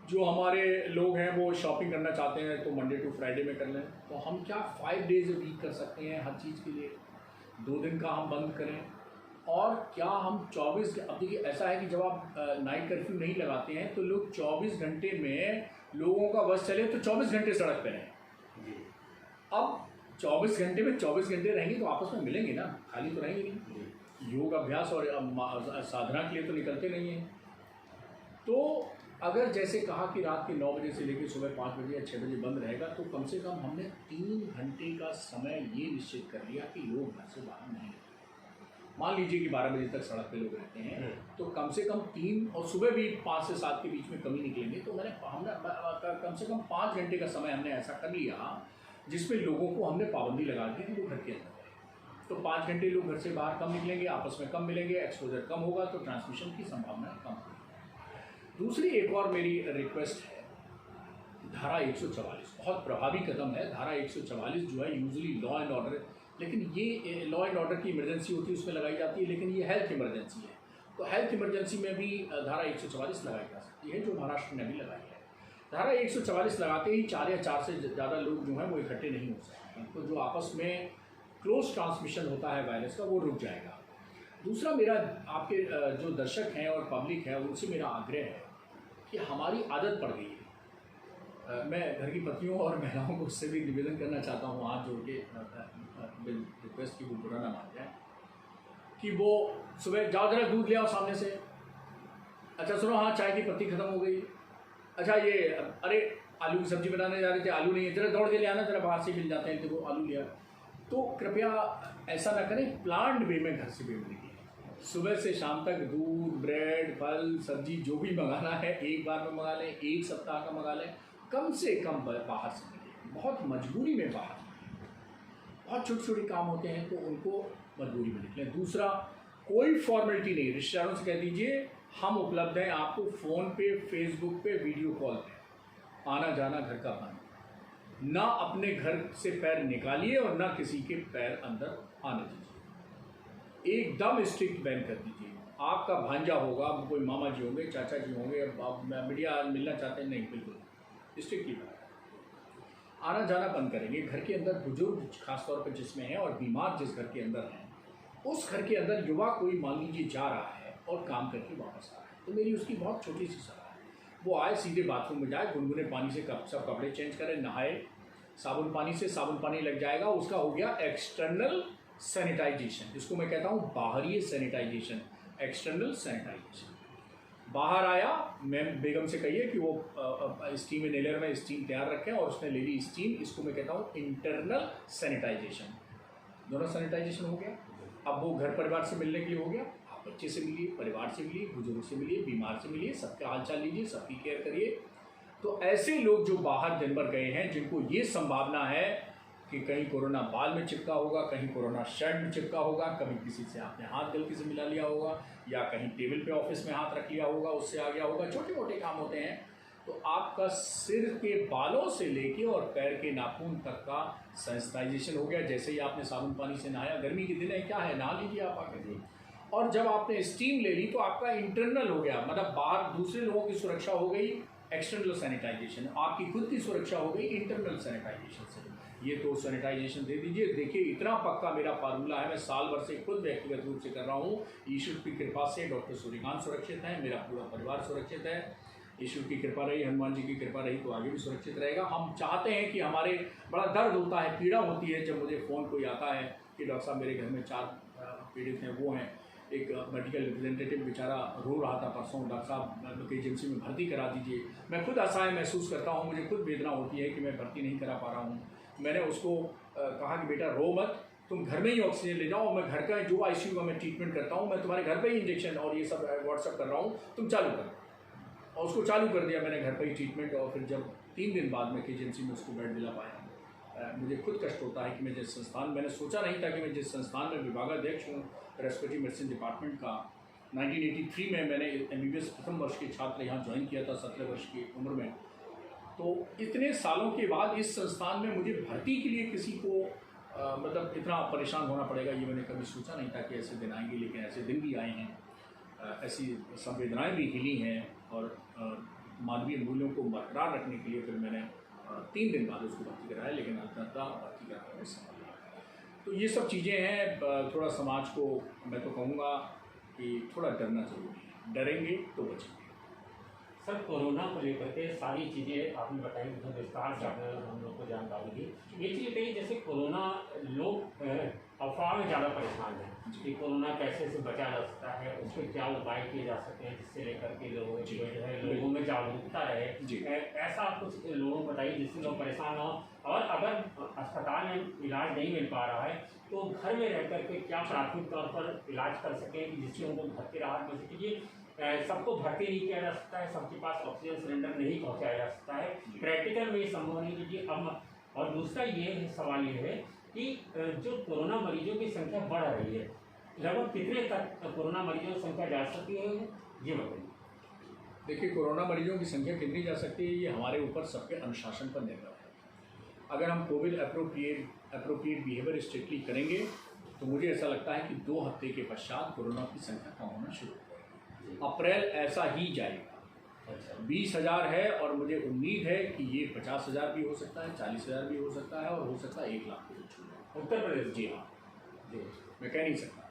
जो हमारे लोग हैं वो शॉपिंग करना चाहते हैं तो मंडे टू फ्राइडे में कर लें। तो हम क्या 5 डेज अ वीक कर सकते हैं हर चीज़ के लिए, 2 दिन का हम बंद करें। और क्या हम 24, अब देखिए ऐसा है कि जब आप नाइट कर्फ्यू नहीं लगाते हैं तो लोग 24 घंटे में लोगों का बस चले तो 24 घंटे सड़क पे रहें। अब 24 घंटे में 24 घंटे रहेंगे तो आपस में मिलेंगे ना, खाली तो रहेंगे नहीं। योग अभ्यास और साधना के लिए तो निकलते नहीं हैं। तो अगर जैसे कहा कि रात के 9 बजे से लेकर सुबह 5 बजे या 6 बजे बंद रहेगा, तो कम से कम हमने 3 घंटे का समय ये निश्चित कर लिया कि लोग घर से बाहर नहीं निकलेंगे। मान लीजिए कि 12 बजे तक सड़क पे लोग रहते हैं, तो कम से कम 3 और सुबह भी 5 से 7 के बीच में कमी निकलेंगे। तो हमने कम से कम 5 घंटे का समय हमने ऐसा कर लिया जिसमें लोगों को हमने पाबंदी लगा दी कि वो घर के अंदर रहे। तो 5 घंटे लोग घर से बाहर कम निकलेंगे, आपस में कम मिलेंगे, एक्सपोजर कम होगा, तो ट्रांसमिशन की संभावना कम होगी। दूसरी एक और मेरी रिक्वेस्ट है, धारा 144 बहुत प्रभावी कदम है। धारा 144 जो है यूजुअली लॉ एंड ऑर्डर, लेकिन ये लॉ एंड ऑर्डर की इमरजेंसी होती है उसमें लगाई जाती है, लेकिन ये हेल्थ इमरजेंसी है। तो हेल्थ इमरजेंसी में भी धारा 144 लगाई जा सकती है, जो महाराष्ट्र ने भी लगाई है। धारा 144 लगाते ही 4 या 4 से ज़्यादा लोग जो हैं वो इकट्ठे नहीं हो सकते हैं, तो जो आपस में क्लोज ट्रांसमिशन होता है वायरस का वो रुक जाएगा। दूसरा मेरा आपके जो दर्शक हैं और पब्लिक है उनसे मेरा आग्रह है कि हमारी आदत पड़ गई है, मैं घर की पत्नियों और महिलाओं को उससे भी निवेदन करना चाहता हूँ, हाथ जोड़ के रिक्वेस्ट की वो बुरा ना मान जाए, कि वो सुबह जाओ जरा दूध ले आओ सामने से, अच्छा सुनो हाँ चाय की पत्ती खत्म हो गई, अच्छा ये अरे आलू की सब्जी बनाने जा रहे थे आलू नहीं है, जरा दौड़ के ले आना, जरा बाहर से मिल जाते हैं तो वो आलू लिया। तो कृपया ऐसा ना करें, प्लान्ड वे में घर से भी मिलेगी। सुबह से शाम तक दूध, ब्रेड, फल, सब्जी जो भी मंगाना है एक बार में मंगा लें, एक सप्ताह का मंगा लें, कम से कम बाहर से मिले। बहुत मजबूरी में बाहर, बहुत छोटे छोटे काम होते हैं तो उनको मजबूरी में निकलें। दूसरा, कोई फॉर्मेलिटी नहीं, रिश्तेदारों से कह दीजिए हम उपलब्ध हैं, आपको फ़ोन पे, फेसबुक पे, वीडियो कॉल पे, आना जाना घर का बंद, ना अपने घर से पैर निकालिए और ना किसी के पैर अंदर आने दीजिए, एकदम स्ट्रिक्ट बैन कर दीजिए। आपका भांजा होगा, कोई मामा जी होंगे, चाचा जी होंगे, आप मीडिया मिलना चाहते हैं, नहीं, बिल्कुल स्ट्रिक्टली आना जाना बंद करेंगे। घर के अंदर बुजुर्ग खासतौर पर जिसमें हैं और बीमार जिस घर के अंदर हैं, उस घर के अंदर युवा कोई मान लीजिए जा रहा है और काम करके वापस आ रहा है, तो मेरी उसकी बहुत छोटी सी सलाह है, वो आए सीधे बाथरूम में जाए, गुनगुने पानी से सब कपड़े चेंज करें, नहाए, साबुन पानी से साबुन पानी लग जाएगा, उसका हो गया एक्सटर्नल सैनिटाइजेशन, जिसको मैं कहता हूँ बाहरी सैनिटाइजेशन, एक्सटर्नल सैनिटाइजेशन। बाहर आया, मैं बेगम से कहिए कि वो स्टीम इनहेलर में स्टीम तैयार रखें और उसने ले ली स्टीम, इसको मैं कहता हूँ इंटरनल सैनिटाइजेशन। दोनों सैनिटाइजेशन हो गया। अब वो घर परिवार से मिलने के लिए हो गया, आप बच्चे से मिलिए, परिवार से मिलिए, बुजुर्ग से मिलिए, बीमार से मिलिए, सबका हालचाल लीजिए, सबकी केयर करिए। तो ऐसे लोग जो बाहर दिन भर गए हैं, जिनको ये संभावना है कि कहीं कोरोना बाल में चिपका होगा, कहीं कोरोना शर्ट में चिपका होगा, कभी किसी से आपने हाथ गलती से मिला लिया होगा, या कहीं टेबल पे ऑफिस में हाथ रख लिया होगा, उससे आ गया होगा, छोटे मोटे काम होते हैं, तो आपका सिर के बालों से लेके और पैर के नाखून तक का सैनिटाइजेशन हो गया। जैसे ही आपने साबुन पानी से नहाया, गर्मी के दिन है, क्या है, नहा लीजिए आप आकर के, और जब आपने स्टीम ले ली तो आपका इंटरनल हो गया, मतलब बाहर दूसरे लोगों की सुरक्षा हो गई एक्सटर्नल सैनिटाइजेशन, आपकी खुद की सुरक्षा हो गई इंटरनल सैनिटाइजेशन से। ये तो सैनिटाइजेशन दे दीजिए। देखिए इतना पक्का मेरा फार्मूला है, मैं साल भर से खुद व्यक्तिगत रूप से कर रहा हूँ। ईश्वर की कृपा से डॉक्टर सूर्यकांत सुरक्षित है, मेरा पूरा परिवार सुरक्षित है, ईश्वर की कृपा रही, हनुमान जी की कृपा रही तो आगे भी सुरक्षित रहेगा। हम चाहते हैं कि हमारे बड़ा दर्द होता है, पीड़ा होती है जब मुझे फ़ोन कोई आता है कि डॉक्टर साहब मेरे घर में 4 पीड़ित हैं, वो हैं, एक मेडिकल रिप्रेजेंटेटिव बेचारा रो रहा था परसों, डॉक्टर साहब एजेंसी में भर्ती करा दीजिए। मैं खुद असहाय महसूस करता हूँ, मुझे खुद वेदना होती है कि मैं भर्ती नहीं करा पा रहा हूँ। मैंने उसको कहा कि बेटा रो मत, तुम घर में ही ऑक्सीजन ले जाओ, मैं घर का जो आईसीयू का मैं ट्रीटमेंट करता हूँ, मैं तुम्हारे घर पे ही इंजेक्शन और ये सब व्हाट्सअप कर रहा हूँ, तुम चालू करो। और उसको चालू कर दिया मैंने घर पर ही ट्रीटमेंट, और फिर जब 3 दिन बाद में एजेंसी में उसको बेड दिला पाया। मुझे खुद कष्ट होता है कि मैं जिस संस्थान, मैंने सोचा नहीं था कि मैं जिस संस्थान में विभागाध्यक्ष हूँ रेस्पिरेटरी मेडिसिन डिपार्टमेंट का, 1983 में मैंने MBBS प्रथम वर्ष के छात्र यहाँ ज्वाइन किया था 17 वर्ष की उम्र में। तो इतने सालों के बाद इस संस्थान में मुझे भर्ती के लिए किसी को मतलब इतना परेशान होना पड़ेगा, ये मैंने कभी सोचा नहीं था कि ऐसे दिन आएंगे, लेकिन ऐसे दिन भी आए हैं। ऐसी संवेदनाएं भी हिली हैं, और मानवीय मूल्यों को बरकरार रखने के लिए फिर मैंने 3 दिन बाद उसको भर्ती कराया, लेकिन अंततः भर्ती कराने में सफल हुआ। तो ये सब चीज़ें हैं। थोड़ा समाज को मैं तो कहूँगा कि थोड़ा डरना जरूरी है, डरेंगे तो बचेंगे। सर कोरोना को लेकर के सारी चीज़ें आपने बताई, बहुत विस्तार से आपने हम लोग को जानकारी दी। ये चीज़ बताइए, जैसे कोरोना लोग अफवाह में ज़्यादा परेशान हैं कि कोरोना कैसे से बचा जा सकता है, उसके क्या उपाय किए जा सकते हैं जिससे लेकर के लोगों जो है लोगों में जागरूकता रहे। ऐसा कुछ लोगों को बताइए जिससे लोग परेशान हो, और अगर अस्पताल में इलाज नहीं मिल पा रहा है तो घर में रह करके क्या प्राथमिक तौर पर इलाज कर सकें कि जिससे उनको घर की राहत मिल सके। ये सबको भर्ती नहीं किया जा सकता है, सबके पास ऑक्सीजन सिलेंडर नहीं पहुंचाया जा सकता है, प्रैक्टिकल में ये संभव नहीं कीजिए अब। और दूसरा ये सवाल ये है कि जो कोरोना मरीजों की संख्या बढ़ रही है, लगभग कितने तक कोरोना मरीजों की संख्या जा सकती है, ये बताइए। देखिए, कोरोना मरीजों की संख्या कितनी जा सकती है ये हमारे ऊपर सबके अनुशासन पर निर्भर है। अगर हम कोविड अप्रोप्रिएट बिहेवियर स्ट्रिक्टली करेंगे तो मुझे ऐसा लगता है कि 2 हफ्ते के पश्चात कोरोना की संख्या कम होना शुरू हो जाएगी। अप्रैल ऐसा ही जाएगा। अच्छा, 20,000 है और मुझे उम्मीद है कि ये 50,000 भी हो सकता है, 40,000 भी हो सकता है, और हो सकता है 1 लाख को भी छू जाए। उत्तर प्रदेश। जी हाँ, मैं कह नहीं सकता,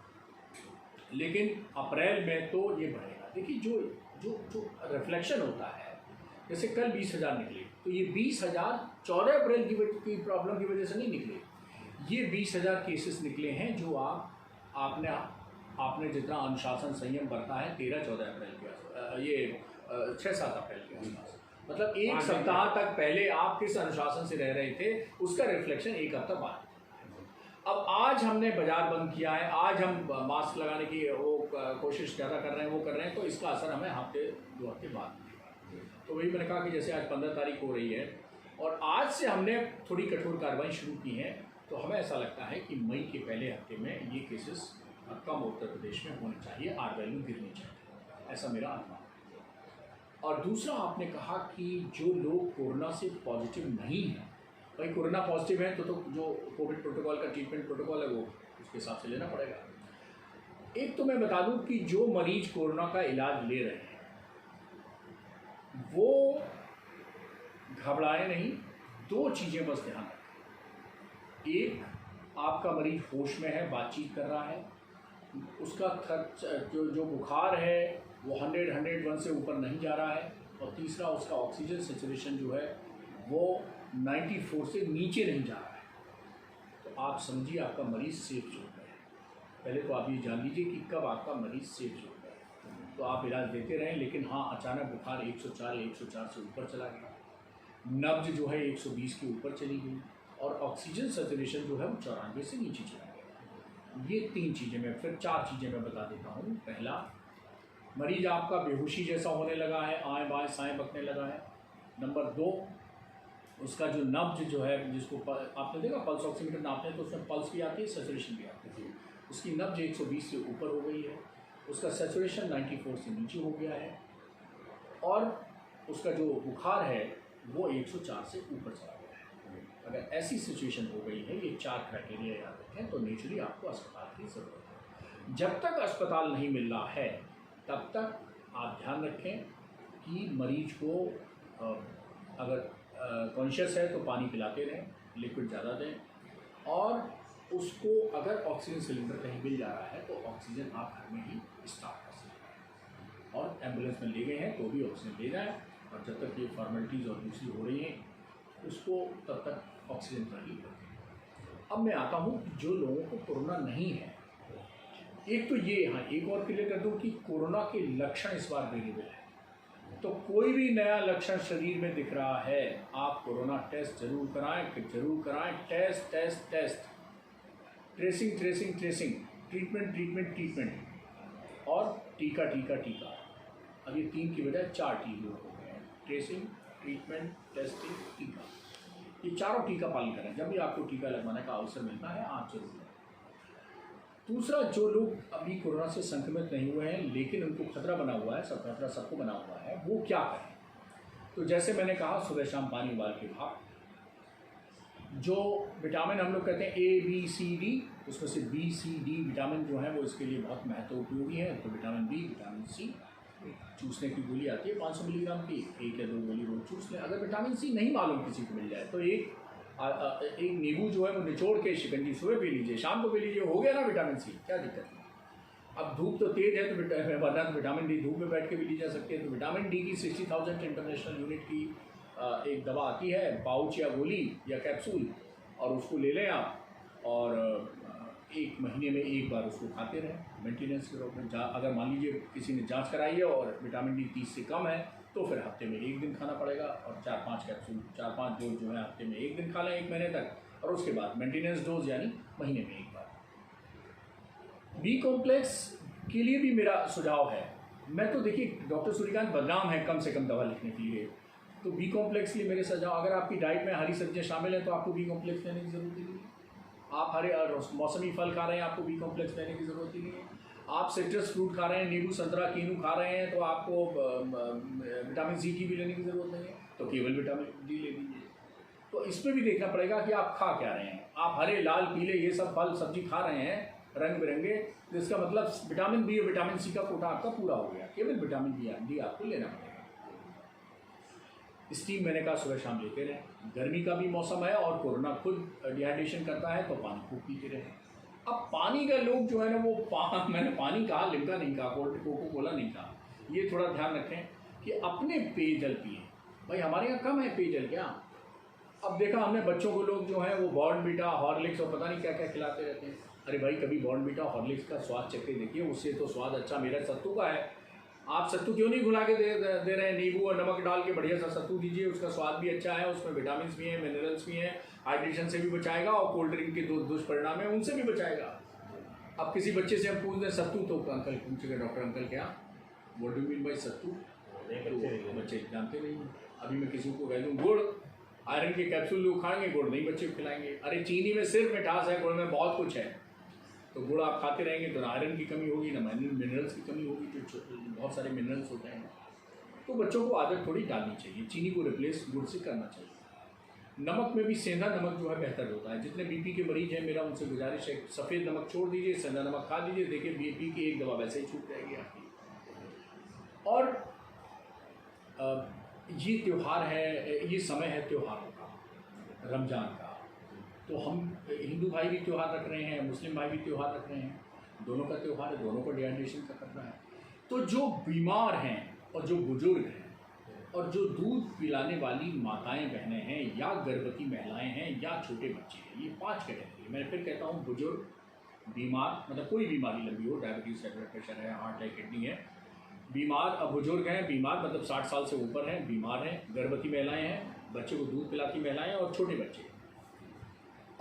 लेकिन अप्रैल में तो ये बढ़ेगा। देखिए, जो जो जो रिफ्लेक्शन होता है, जैसे कल 20,000 निकले, तो ये 20,000 14 अप्रैल की प्रॉब्लम की वजह से नहीं निकले। ये 20,000 केसेस निकले हैं जो आपने जितना अनुशासन संयम बरता है 13-14 अप्रैल के आसपास, ये 6-7 अप्रैल के आसपास, मतलब 1 सप्ताह तक पहले आप किस अनुशासन से रह रहे थे उसका रिफ्लेक्शन 1 हफ्ता बाद। अब आज हमने बाजार बंद किया है, आज हम मास्क लगाने की वो कोशिश ज़्यादा कर रहे हैं, वो कर रहे हैं, तो इसका असर हमें 1-2 हफ्ते बाद मिलेगा। तो वही मैंने कहा कि जैसे आज 15 तारीख हो रही है और आज से हमने थोड़ी कठोर कार्रवाई शुरू की है, तो हमें ऐसा लगता है कि मई के पहले हफ्ते में ये केसेस कम उत्तर प्रदेश में होने चाहिए, आर वैल्यू गिरनी चाहिए, ऐसा मेरा अनुमान है। और दूसरा, आपने कहा कि जो लोग कोरोना से पॉजिटिव नहीं हैं, भाई कोरोना पॉजिटिव है तो जो कोविड प्रोटोकॉल का ट्रीटमेंट प्रोटोकॉल है वो उसके हिसाब से लेना पड़ेगा। एक तो मैं बता दूं कि जो मरीज कोरोना का इलाज ले रहे हैं वो घबराए नहीं। 2 चीज़ें बस ध्यान रखें। एक, आपका मरीज होश में है, बातचीत कर रहा है, उसका जो बुखार है वो 100-101 से ऊपर नहीं जा रहा है, और तीसरा, उसका ऑक्सीजन सैचुरेशन जो है वो 94 से नीचे नहीं जा रहा है, तो आप समझिए आपका मरीज सेफ जोन में है। पहले तो आप ये जान लीजिए कि कब आपका मरीज सेफ जोन में है, तो आप इलाज देते रहें। लेकिन हाँ, अचानक बुखार 104 से ऊपर चला गया, नब्ज जो है 120 के ऊपर चली गई, और ऑक्सीजन सैचुरेशन जो है वो 94 से नीचे चला गया, ये 3 चीज़ें मैं फिर 4 चीज़ें मैं बता देता हूँ। पहला, मरीज आपका बेहोशी जैसा होने लगा है, आएँ बाएँ साएँ बकने लगा है। नंबर 2, उसका जो नब्ज जो है, जिसको आपने देखा पल्स ऑक्सीमीटर नापते हैं तो उसमें पल्स भी आती है, सैचुरेशन भी आती है, उसकी नब्ज 120 से ऊपर हो गई है, उसका सैचुरेशन 94 से नीचे हो गया है, और उसका जो बुखार है वो 104 से ऊपर चला गया है। अगर ऐसी सिचुएशन हो गई है, ये 4 क्राइटेरिया याद रखें, तो नेचुरली आपको अस्पताल की ज़रूरत है। जब तक अस्पताल नहीं मिल रहा है तब तक आप ध्यान रखें कि मरीज को अगर कॉन्शियस है तो पानी पिलाते रहें, लिक्विड ज़्यादा दें, और उसको अगर ऑक्सीजन सिलेंडर कहीं मिल जा रहा है तो ऑक्सीजन आप घर में ही स्टार्ट कर सकते हैं, और एम्बुलेंस में ले गए हैं तो भी ऑक्सीजन ले जाएँ, और जब तक ये फॉर्मेलिटीज़ और दूसरी हो रही हैं उसको तब तक ऑक्सीजन पर ही रखें। अब मैं आता हूँ जो लोगों को कोरोना नहीं है। एक तो ये, हाँ, एक और क्लियर कर दूँ कि कोरोना के लक्षण इस बार वेरिएबल है, तो कोई भी नया लक्षण शरीर में दिख रहा है, आप कोरोना टेस्ट जरूर कराएं, टेस्ट, ट्रेसिंग, ट्रीटमेंट, और टीका। अब ये 3 की बजाय 4 टीके हो गए हैं, ट्रेसिंग, ट्रीटमेंट, टेस्टिंग, टीका। ये चारों टीका पालन करें, जब भी आपको टीका लगवाने का अवसर मिलता है आप जरूर करें। दूसरा, जो लोग अभी कोरोना से संक्रमित नहीं हुए हैं लेकिन उनको खतरा बना हुआ है, सब खतरा सबको बना हुआ है, वो क्या करें? तो जैसे मैंने कहा, सुबह शाम पानी उबाल के खाओ। जो विटामिन हम लोग कहते हैं A, B, C, D, उसमें से B, C, D विटामिन जो हैं वो इसके लिए बहुत महत्व उपयोगी है। तो विटामिन B, विटामिन C चूसने की गोली आती है 500 मिलीग्राम की, 1 या 2 गोली रोज चूस लें। अगर विटामिन C नहीं मालूम किसी को मिल जाए तो एक नींबू जो है वो निचोड़ के शिकंजी सुबह पी लीजिए, शाम को पी लीजिए, हो गया ना विटामिन C, क्या दिक्कत है। अब धूप तो तेज है, तो वरना तो विटामिन डी धूप में बैठ के भी ली जा सकती है। तो विटामिन डी की 60,000 इंटरनेशनल यूनिट की एक दवा आती है, पाउच या गोली या कैप्सूल, और उसको ले लें आप, और 1 महीने में 1 बार उसको खाते रहें मेंटेनेंस के रूप में। अगर मान लीजिए किसी ने जांच कराई है और विटामिन डी 30 से कम है, तो फिर हफ्ते में 1 दिन खाना पड़ेगा, और 4-5 कैप्सूल 4-5 डोज जो है हफ्ते में 1 दिन खा लें 1 महीने तक, और उसके बाद मेंटेनेंस डोज यानी महीने में 1 बार। बी कॉम्प्लेक्स के लिए भी मेरा सुझाव है, मैं तो देखिए डॉक्टर सूर्यकांत बदनाम है कम से कम दवा लिखने के लिए, तो बी कॉम्प्लेक्स के लिए मेरे सुझाव, अगर आपकी डाइट में हरी सब्जियां शामिल हैं तो आपको बी कॉम्प्लेक्स लेने की ज़रूरत ही नहीं है। आप हरे मौसमी फल खा रहे हैं, आपको बी कॉम्प्लेक्स लेने की ज़रूरत ही नहीं है। आप सिट्रस फ्रूट खा रहे हैं, नींबू संतरा कीनू खा रहे हैं, तो आपको विटामिन सी की भी लेने की ज़रूरत नहीं है, तो केवल विटामिन डी ले लीजिए। तो इसमें भी देखना पड़ेगा कि आप खा क्या रहे हैं। आप हरे लाल पीले ये सब फल सब्जी खा रहे हैं रंग बिरंगे, तो इसका मतलब विटामिन बी और विटामिन सी का कोटा आपका पूरा हो गया, केवल विटामिन डी आपको लेना पड़ेगा। स्टीम मैंने कहा सुबह शाम लेते रहें, गर्मी का भी मौसम है और कोरोना खुद डिहाइड्रेशन करता है, तो पानी खूब पीते रहें। अब पानी का लोग जो है ना वो मैंने पानी कहा, लिम्का नहीं कहा, कोको कोला नहीं कहा, ये थोड़ा ध्यान रखें कि अपने पेयजल पिए। भाई हमारे यहाँ कम है पेयजल क्या। अब देखा हमने बच्चों को लोग जो है वो बॉर्नवीटा हॉर्लिक्स और पता नहीं क्या क्या खिलाते रहते हैं। अरे भाई कभी बॉर्नवीटा हॉर्लिक्स का स्वाद चख के देखिए, उससे तो स्वाद अच्छा मेरा सत्तू का है। आप सत्तू क्यों नहीं घुला के दे रहे हैं, नींबू और नमक डाल के बढ़िया सा सत्तू दीजिए, उसका स्वाद भी अच्छा है, उसमें विटामिन भी हैं, मिनरल्स भी हैं, हाइड्रेशन से भी बचाएगा, और कोल्ड ड्रिंक के दुष्परिणाम है उनसे भी बचाएगा। अब किसी बच्चे से हम पूछ दें सत्तू, तो अंकल पूछेगा डॉक्टर अंकल क्या what do you mean by sattu, तो बच्चे जानते नहीं। अभी मैं किसी को कह दूँ गुड़ आयरन के कैप्सूल लोग खाएंगे, गुड़ नहीं बच्चे को खिलाएंगे। अरे चीनी में सिर्फ मिठास है, गुड़ में बहुत कुछ है, तो गुड़ आप खाते रहेंगे तो ना आयरन की कमी होगी ना मिनरल्स की कमी होगी, जो बहुत सारे मिनरल्स होते हैं। तो बच्चों को आदत थोड़ी डालनी चाहिए, चीनी को रिप्लेस गुड़ से करना चाहिए। नमक में भी सेंधा नमक जो है बेहतर होता है। जितने बीपी के मरीज हैं मेरा उनसे गुजारिश है, सफ़ेद नमक छोड़ दीजिए, सेंधा नमक खा लीजिए, देखिए बीपी की एक दवा वैसे ही छूट जाएगी आपकी। और ये त्यौहार है, ये समय है त्योहारों का, रमज़ान का, तो हम हिंदू भाई भी त्यौहार रख रहे हैं, मुस्लिम भाई भी त्यौहार रख रहे हैं, दोनों का त्यौहार है, दोनों को डिहाइड्रेशन का करना है। तो जो बीमार हैं और जो बुजुर्ग हैं और जो दूध पिलाने वाली माताएं बहनें हैं या गर्भवती महिलाएं हैं या छोटे बच्चे हैं, ये 5 कैटेगरी। मैं फिर कहता हूँ बुजुर्ग, बीमार मतलब कोई बीमारी लंबी हो, डायबिटीज़ है, ब्लड प्रेशर है, हार्ट है, किडनी है, बीमार। अब बुजुर्ग हैं, बीमार मतलब 60 साल से ऊपर हैं, बीमार हैं, गर्भवती महिलाएं हैं, बच्चे को दूध पिलाती महिलाएं और छोटे बच्चे।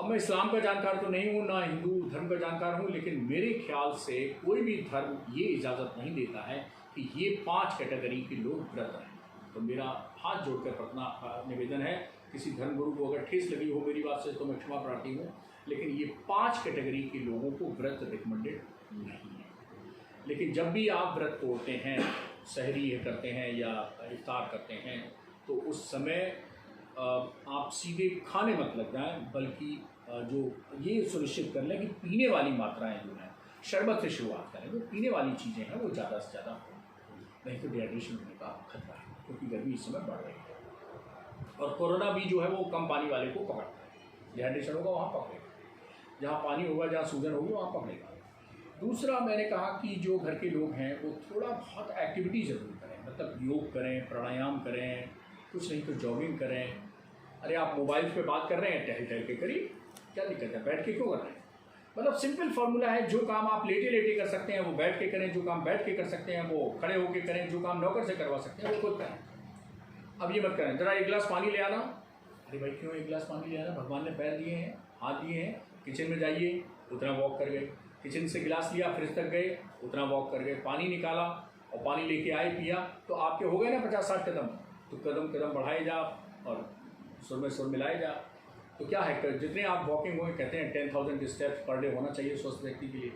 अब मैं इस्लाम का जानकार तो नहीं हूँ, ना हिंदू धर्म का जानकार हूँ, लेकिन मेरे ख्याल से कोई भी धर्म ये इजाज़त नहीं देता है कि ये 5 कैटेगरी के लोग व्रत रहें। तो मेरा हाथ जोड़कर अपना निवेदन है, किसी धर्म गुरु को अगर ठेस लगी हो मेरी बात से तो मैं क्षमा प्रार्थी हूँ, लेकिन ये 5 कैटेगरी के लोगों को व्रत रिकमेंडेड नहीं है। लेकिन जब भी आप व्रत तोड़ते हैं, सहरी करते हैं या इफ्तार करते हैं, तो उस समय आप सीधे खाने मत लग जाएं, बल्कि जो ये सुनिश्चित कर लें कि पीने वाली मात्राएं जो हैं, शरबत से शुरुआत करें, जो पीने वाली चीज़ें हैं वो ज़्यादा से ज़्यादा हों, नहीं तो डिहाइड्रेशन होने का खतरा है, क्योंकि गर्मी इस समय बढ़ रही है और कोरोना भी जो है वो कम पानी वाले को पकड़ता है। डिहाइड्रेशन होगा वहाँ पकड़ेगा, जहाँ पानी होगा, जहाँ सूजन होगी वहाँ पकड़ेगा। दूसरा मैंने कहा कि जो घर के लोग हैं वो थोड़ा बहुत एक्टिविटी ज़रूर करें, मतलब योग करें, प्राणायाम करें, कुछ नहीं तो जॉगिंग करें। अरे आप मोबाइल पे बात कर रहे हैं, टहल टहल के करिए, क्या दिक्कत है, बैठ के क्यों कर रहे हैं। मतलब सिंपल फार्मूला है, जो काम आप लेटे लेटे कर सकते हैं वो बैठ के करें, जो काम बैठ के कर सकते हैं वो खड़े होके करें, जो काम नौकर से करवा सकते हैं वो खुद करें। अब ये मत करें ज़रा 1 गिलास पानी ले आना, अरे भाई क्यों 1 गिलास पानी ले आना, भगवान ने पैर दिए हैं, हाथ दिए हैं, किचन में जाइए, उतना वॉक कर गए, किचन से गिलास लिया, फ्रिज तक गए, उतना वॉक कर गए, पानी निकाला और पानी लेके आए, पिया, तो आपके हो गए ना 50-60 कदम। तो कदम कदम बढ़ाए जा और सुर में सुर मिलाए जा। तो क्या है, जितने आप वॉकिंग होंगे, कहते हैं 10,000 स्टेप्स पर डे होना चाहिए स्वस्थ व्यक्ति के लिए।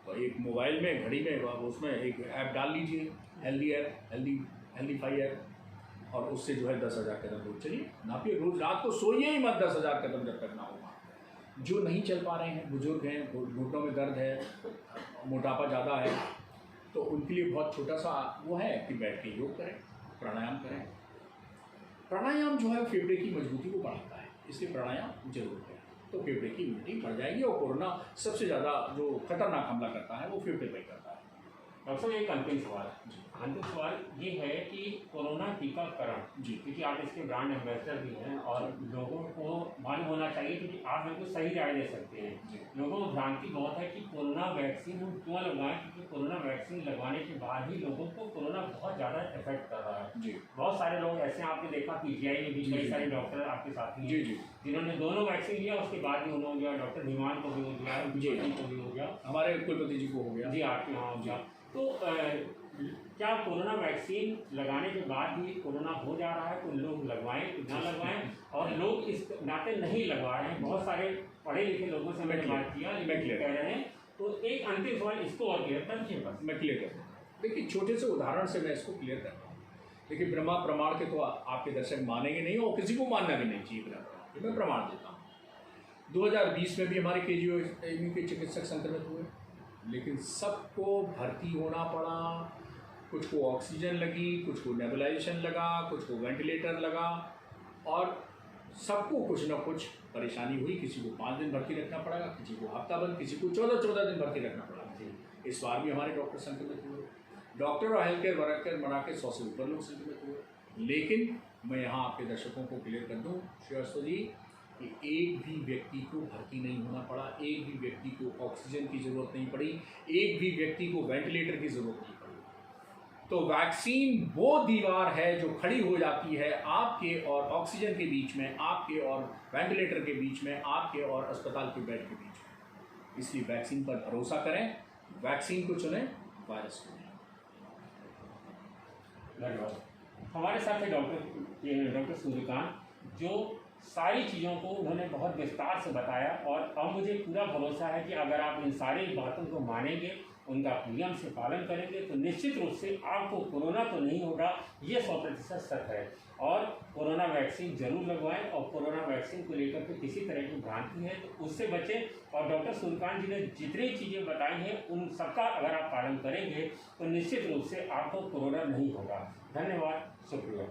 तो एक मोबाइल में, घड़ी में, उसमें एक ऐप डाल लीजिए, हेल्दीफाई ऐप, और उससे जो है 10,000 कदम रोज चलिए, नापिए, रोज रात को सोइए ही मत 10,000 कदम जब तक ना होगा। जो नहीं चल पा रहे हैं, बुजुर्ग हैं, घुटनों में दर्द है, मोटापा ज़्यादा है, तो उनके लिए बहुत छोटा सा वो है कि बैठ के योग करें, प्राणायाम करें। प्राणायाम जो है फेफड़े की मजबूती को बढ़ाता है, इसलिए प्राणायाम जरूर करें, तो फेफड़े की इम्यूनिटी बढ़ जाएगी। और कोरोना सबसे ज़्यादा जो खतरनाक हमला करता है वो फेफड़े पर करता है। डॉक्टर साहब एक अंतिम सवाल ये है कि कोरोना टीकाकरण जी क्योंकि आप इसके ब्रांड एम्बेसडर भी हैं और लोगों को मालूम होना चाहिए क्योंकि आप मेरे को सही राय दे सकते हैं। जी लोगों को भ्रांति बहुत है कि कोरोना वैक्सीन हम क्यों लगवाएं, क्योंकि कोरोना वैक्सीन लगवाने के बाद ही लोगों को कोरोना बहुत ज़्यादा इफेक्ट कर रहा है। जी बहुत सारे लोग ऐसे हैं, आपने देखा पीजीआई में भी कई सारे डॉक्टर आपके साथी जी हैं जी जिन्होंने दोनों वैक्सीन लिया, उसके बाद भी उन्होंने जो है डॉक्टर धीमान को भी हो गया, जी को भी हो गया, हमारे कुलपति जी को हो गया। जी आपके यहाँ हो गया। तो क्या कोरोना वैक्सीन लगाने के बाद भी कोरोना हो जा रहा है? तो लोग लगवाएं कि ना लगवाएं, और लोग इस नाते नहीं लगवा रहे हैं। बहुत सारे पढ़े लिखे लोगों से मैंने बात किया, लेकिन कह रहे हैं। तो एक अंतिम सवाल इसको और क्लियर कर दीजिए बस। मैं क्लियर करता हूँ। देखिए छोटे से उदाहरण से मैं इसको क्लियर करता हूँ। देखिए ब्रह्मा प्रमाण के तो आपके दर्शक मानेंगे नहीं और किसी को मानना भी नहीं चाहिए ब्रह्मा प्रमाण, मैं प्रमाण देता हूँ। 2020 में भी हमारे KGO के चिकित्सक संक्रमित हुए, लेकिन सबको भर्ती होना पड़ा। कुछ को ऑक्सीजन लगी, कुछ को नेबुलाइजेशन लगा, कुछ को वेंटिलेटर लगा, और सबको कुछ ना कुछ परेशानी हुई। किसी को 5 दिन भर्ती रखना पड़ेगा, किसी को हफ्ता भर, किसी को 14 दिन भर्ती रखना पड़ा। इस बार भी हमारे डॉक्टर संक्रमित हुए, डॉक्टर और हेल्थ केयर वर्कर बना के 100 से ऊपर लोग संक्रमित हुए। लेकिन मैं यहाँ आपके दर्शकों को क्लियर कर दूँ श्रीवास्तव जी कि एक भी व्यक्ति को भर्ती नहीं होना पड़ा, एक भी व्यक्ति को ऑक्सीजन की ज़रूरत नहीं पड़ी, एक भी व्यक्ति को वेंटिलेटर की ज़रूरत नहीं पड़ी। तो वैक्सीन वो दीवार है जो खड़ी हो जाती है आपके और ऑक्सीजन के बीच में, आपके और वेंटिलेटर के बीच में, आपके और अस्पताल के बेड के बीच में। इसलिए वैक्सीन पर भरोसा करें, वैक्सीन को चुनें, वायरस को नहीं। धन्यवाद। हमारे साथ है डॉक्टर सूर्यकांत, जो सारी चीज़ों को उन्होंने बहुत विस्तार से बताया, और अब मुझे पूरा भरोसा है कि अगर आप इन सारी बातों को मानेंगे, उनका नियम से पालन करेंगे, तो निश्चित रूप से आपको कोरोना तो नहीं होगा, ये 100% सच है। और कोरोना वैक्सीन जरूर लगवाएं, और कोरोना वैक्सीन को लेकर के किसी तरह की भ्रांति है तो उससे बचें। और डॉक्टर सूर्यकांत जी ने जितनी चीज़ें बताई हैं उन सबका अगर आप पालन करेंगे तो निश्चित रूप से आपको कोरोना नहीं होगा। धन्यवाद, शुक्रिया।